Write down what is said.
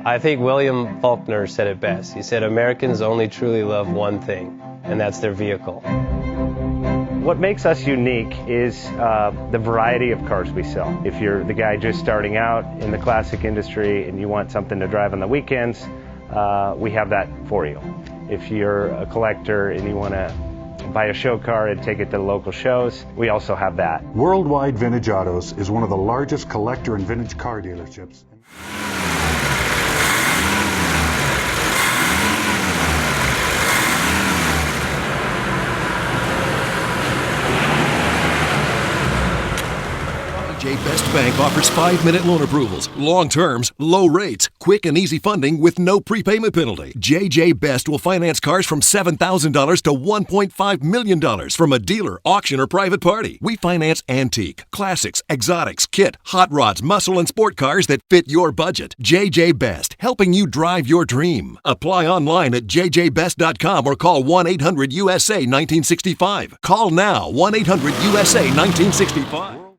I think William Faulkner said it best. He said, Americans only truly love one thing, and that's their vehicle. What makes us unique is the variety of cars we sell. If you're the guy just starting out in the classic industry and you want something to drive on the weekends, we have that for you. If you're a collector and you want to buy a show car and take it to the local shows, we also have that. Worldwide Vintage Autos is one of the largest collector and vintage car dealerships. JJ Best Bank offers 5-minute loan approvals, long terms, low rates, quick and easy funding with no prepayment penalty. JJ Best will finance cars from $7,000 to $1.5 million from a dealer, auction, or private party. We finance antique, classics, exotics, kit, hot rods, muscle, and sport cars that fit your budget. JJ Best, helping you drive your dream. Apply online at jjbest.com or call 1-800-USA-1965. Call now, 1-800-USA-1965.